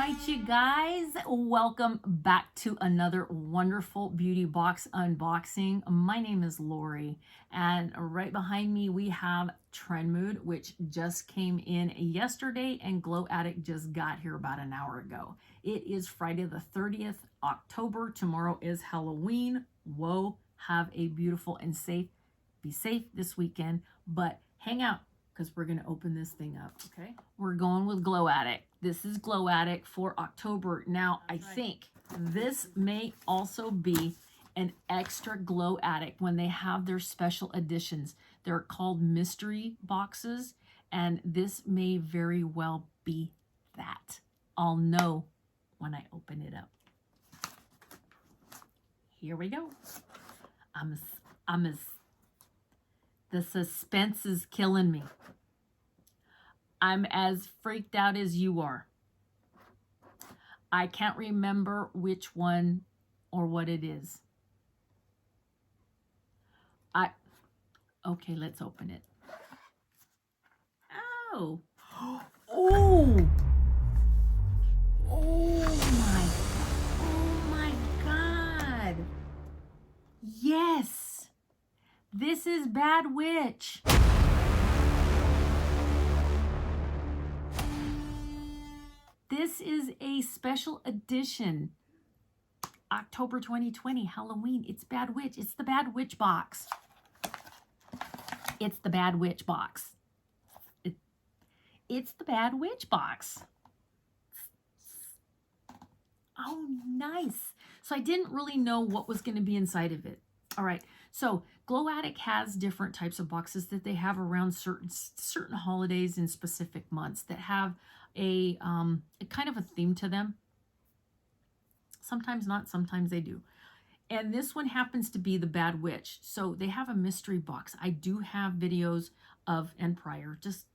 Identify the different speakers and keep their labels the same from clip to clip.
Speaker 1: right, you guys, welcome back to another wonderful beauty box unboxing. My name is Lori, and right behind me we have Trend Mood, which just came in yesterday, and Glow Addict just got here about an hour ago. It is Friday the 30th October. Tomorrow is Halloween. Whoa, have a beautiful and be safe this weekend, but hang out because we're going to open this thing up. Okay, we're going with Glow Addict. This is Glow Addict for October. Now, I think this may also be an extra Glow Addict when they have their special editions. They're called mystery boxes, and this may very well be that. I'll know when I open it up. Here we go. The suspense is killing me. I'm as freaked out as you are. I can't remember which one or what it is. Okay, let's open it. Oh. Oh. Oh my God. Yes. This is Bad Witch. This is a special edition, October 2020, Halloween. It's Bad Witch. It's the Bad Witch box. It's the Bad Witch box. It's the Bad Witch box. Oh, nice. So I didn't really know what was going to be inside of it. All right. So Glow Addict has different types of boxes that they have around certain holidays in specific months that have a kind of a theme to them. Sometimes not, sometimes they do. And this one happens to be the Bad Witch. So they have a mystery box. I do have videos of and prior. Just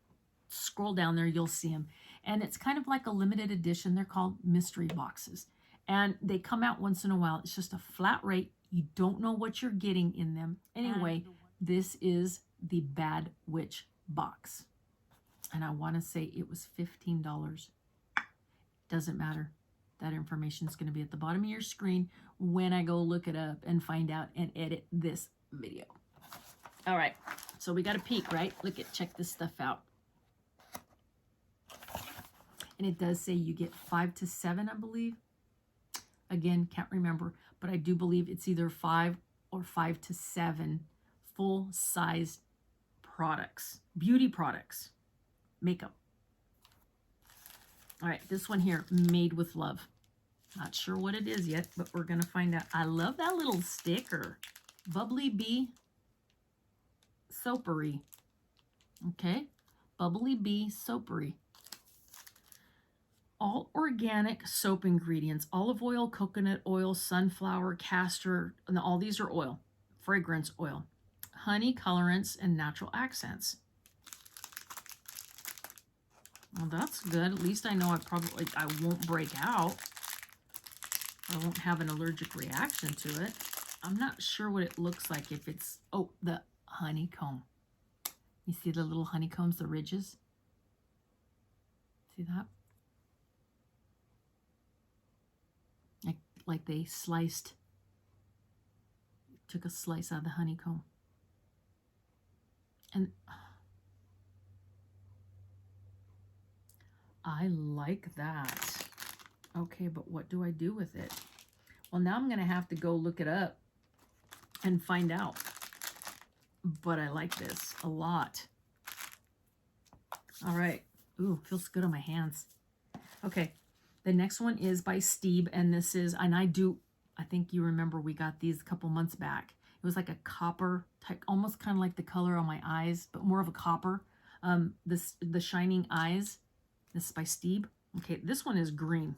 Speaker 1: scroll down there, you'll see them. And it's kind of like a limited edition. They're called mystery boxes. And they come out once in a while. It's just a flat rate. You don't know what you're getting in them. Anyway, this is the Bad Witch box. And I want to say it was $15. Doesn't matter. That information is going to be at the bottom of your screen when I go look it up and find out and edit this video. All right. So we got a peek, right? Check this stuff out. And it does say you get 5 to 7, I believe. Again, can't remember, but I do believe it's either 5 or 5 to 7 full-size products, beauty products, makeup. All right, this one here, Made with Love. Not sure what it is yet, but we're going to find out. I love that little sticker. Bubbly Bee Soapery. Okay, Bubbly Bee Soapery. All organic soap ingredients, olive oil, coconut oil, sunflower, castor, and all these are oil, fragrance oil, honey colorants, and natural accents. Well, that's good. At least I know I won't break out. I won't have an allergic reaction to it. I'm not sure what it looks like if it's, oh, the honeycomb. You see the little honeycombs, the ridges? See that? Like they took a slice out of the honeycomb. And I like that. Okay, but what do I do with it? Well, now I'm going to have to go look it up and find out. But I like this a lot. All right. Ooh, feels good on my hands. Okay. The next one is by Steve, and this is, and I think you remember we got these a couple months back. It was like a copper type, almost kind of like the color on my eyes, but more of a copper. The Shining Eyes. This is by Steve. Okay, this one is green.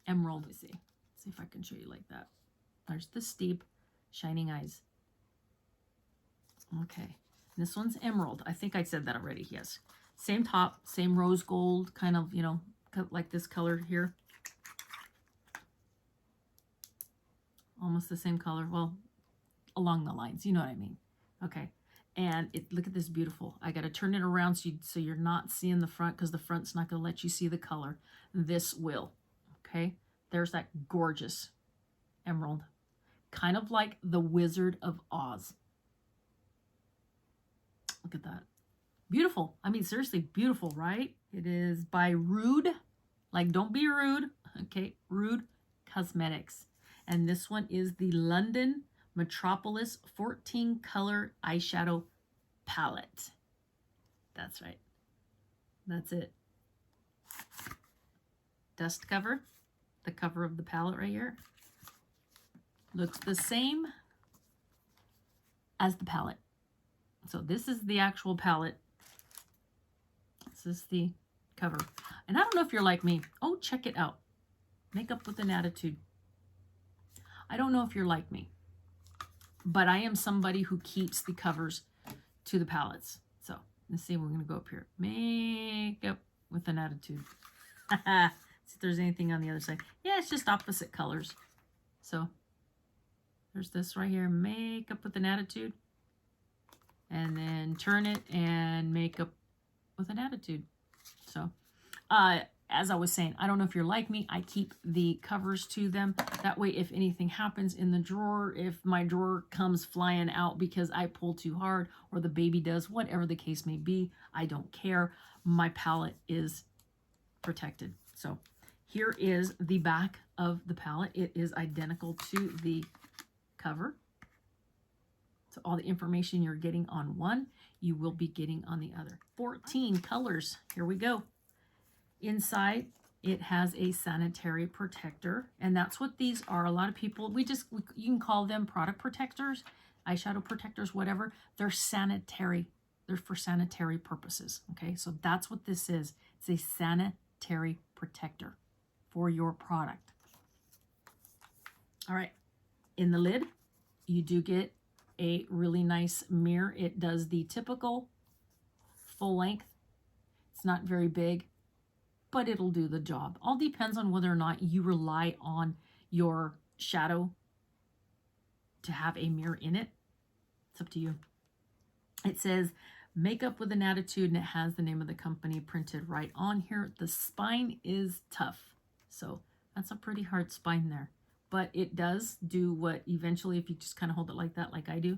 Speaker 1: Emerald, let me see. Let's see if I can show you like that. There's the Steve Shining Eyes. Okay, this one's emerald. I think I said that already, yes. Same top, same rose gold, kind of, you know, like this color here. Almost the same color. Well, along the lines, you know what I mean. Okay. And look at this beautiful. I got to turn it around so you're not seeing the front, because the front's not going to let you see the color. This will. Okay, there's that gorgeous emerald, kind of like the Wizard of Oz. Look at that. Beautiful. I mean, seriously, beautiful, right? It is by Rude. Like, don't be rude. Okay, Rude Cosmetics. And this one is the London Metropolis 14 color eyeshadow palette. That's right. That's it. Dust cover. The cover of the palette right here. Looks the same as the palette. So this is the actual palette. This is the cover. And I don't know if you're like me. Oh, check it out. Makeup with an Attitude. I don't know if you're like me, but I am somebody who keeps the covers to the palettes. So let's see. We're going to go up here. Makeup with an Attitude. See if there's anything on the other side. Yeah, it's just opposite colors. So there's this right here. Makeup with an Attitude. And then turn it and Makeup with an Attitude. So, as I was saying, I don't know if you're like me. I keep the covers to them. That way, if anything happens in the drawer, if my drawer comes flying out because I pull too hard or the baby does, whatever the case may be, I don't care. My palette is protected. So here is the back of the palette. It is identical to the cover. So all the information you're getting on one, you will be getting on the other. 14 colors. Here we go. Inside, it has a sanitary protector, and that's what these are. A lot of people, you can call them product protectors, eyeshadow protectors, whatever. They're sanitary. They're for sanitary purposes, okay? So that's what this is. It's a sanitary protector for your product. All right. In the lid, you do get a really nice mirror. It does the typical full length. It's not very big, but it'll do the job. All depends on whether or not you rely on your shadow to have a mirror in it. It's up to you. It says Makeup with an Attitude, and it has the name of the company printed right on here. The spine is tough, so that's a pretty hard spine there. But it does do what eventually, if you just kind of hold it like that, like I do,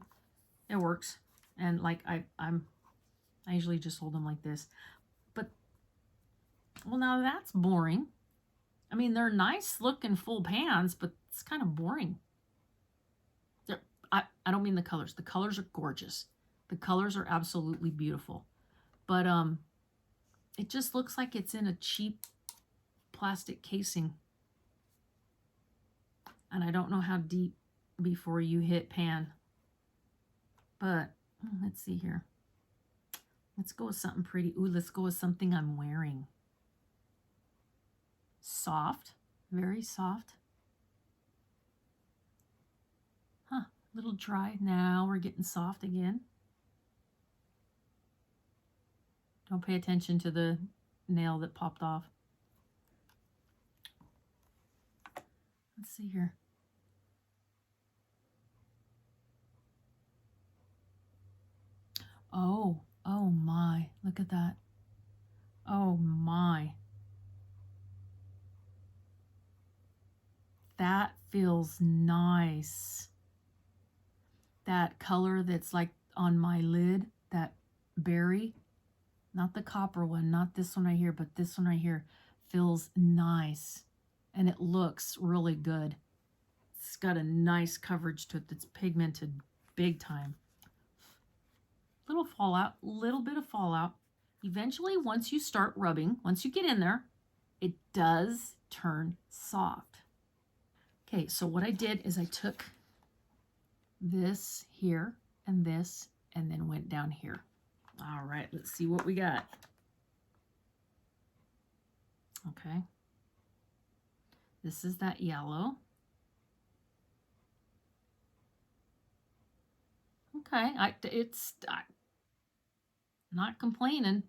Speaker 1: it works. And like I usually just hold them like this. But, well, now that's boring. I mean, they're nice looking full pans, but it's kind of boring. I don't mean the colors. The colors are gorgeous. The colors are absolutely beautiful. But it just looks like it's in a cheap plastic casing. And I don't know how deep before you hit pan. But let's see here. Let's go with something pretty. Ooh, let's go with something I'm wearing. Soft. Very soft. Huh. A little dry. Now we're getting soft again. Don't pay attention to the nail that popped off. Let's see here. Oh my, look at that. Oh my. That feels nice. That color that's like on my lid, that berry, not the copper one, not this one right here, but this one right here feels nice. And it looks really good. It's got a nice coverage to it that's pigmented big time. Little fallout, little bit of fallout. Eventually, once you start rubbing, once you get in there, it does turn soft. Okay, so what I did is I took this here and this and then went down here. All right, let's see what we got. Okay. This is that yellow. Okay, it's not complaining.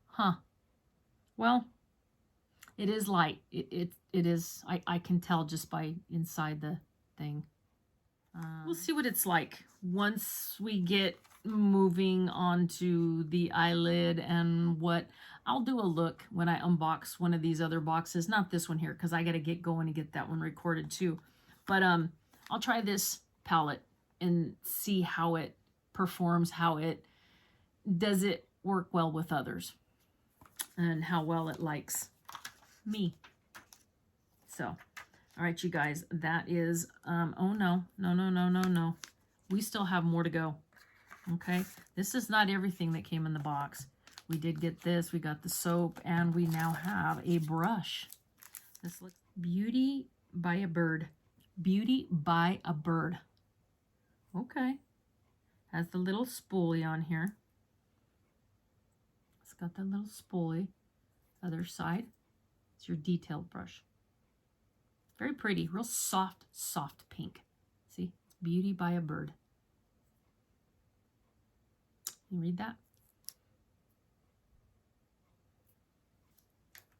Speaker 1: Huh. Well, it is light. It is, I can tell just by inside the thing. We'll see what it's like once we get moving on to the eyelid and what I'll do a look when I unbox one of these other boxes. Not this one here, because I got to get going to get that one recorded too. But I'll try this palette and see how it performs, how it does it work well with others, and how well it likes me. So, all right, you guys, that is, oh no. We still have more to go. Okay, this is not everything that came in the box. We did get this, we got the soap, and we now have a brush. This looks Beauty by a Bird. Beauty by a Bird. Okay. Has the little spoolie on here. It's got that little spoolie. Other side. It's your detailed brush. Very pretty. Real soft, soft pink. See? Beauty by a Bird. You read that?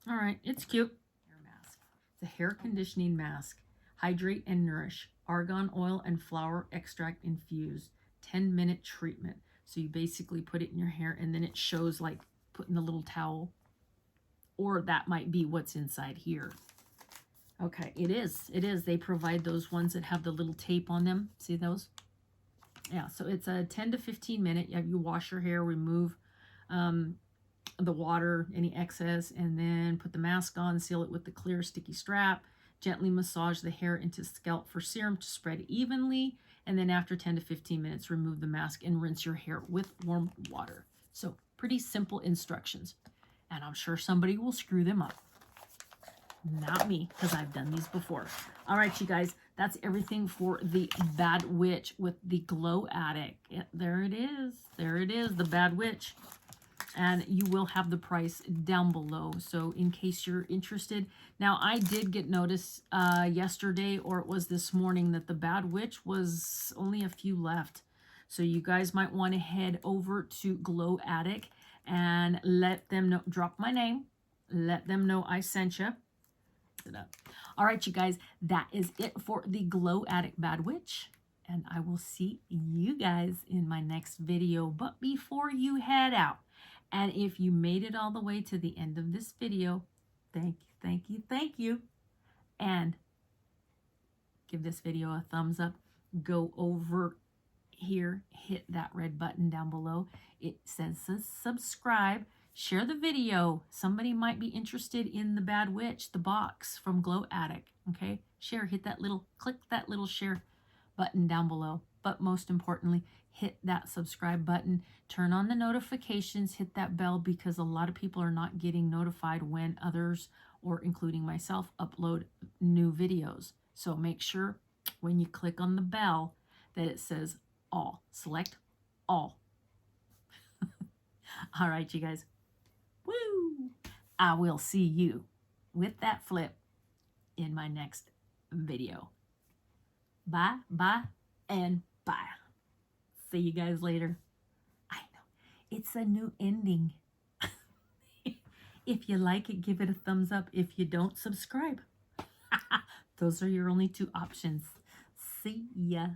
Speaker 1: All right. It's cute. Hair mask. It's a hair conditioning mask. Hydrate and nourish. Argan oil and flower extract infused. 10-minute treatment. So you basically put it in your hair and then it shows like putting the little towel. Or that might be what's inside here. Okay, it is. It is. They provide those ones that have the little tape on them. See those? Yeah, so it's a 10 to 15 minute. You wash your hair, remove the water, any excess, and then put the mask on, seal it with the clear sticky strap. Gently massage the hair into scalp for serum to spread evenly. And then after 10 to 15 minutes, remove the mask and rinse your hair with warm water. So pretty simple instructions. And I'm sure somebody will screw them up. Not me, because I've done these before. All right, you guys, that's everything for the Bad Witch with the Glow Addict. Yeah, there it is. There it is, the Bad Witch. And you will have the price down below, so in case you're interested. Now, I did get notice yesterday, or it was this morning, that the Bad Witch was only a few left. So you guys might want to head over to Glow Addict and let them know, drop my name, let them know I sent you. All right, you guys, that is it for the Glow Addict Bad Witch, and I will see you guys in my next video. But before you head out, and if you made it all the way to the end of this video, thank you, and give this video a thumbs up. Go over here, hit that red button down below. It says subscribe. Share the video. Somebody might be interested in the Bad Witch, the box from Glow Addict. Okay, share, hit that little, click that little share button down below. But most importantly, hit that subscribe button, turn on the notifications, hit that bell, because a lot of people are not getting notified when others, or including myself, upload new videos. So make sure when you click on the bell that it says all. Select all. All right, you guys. Woo! I will see you with that flip in my next video. Bye, and bye. See you guys later. I know, it's a new ending. If you like it, give it a thumbs up. If you don't, subscribe. Those are your only two options. See ya.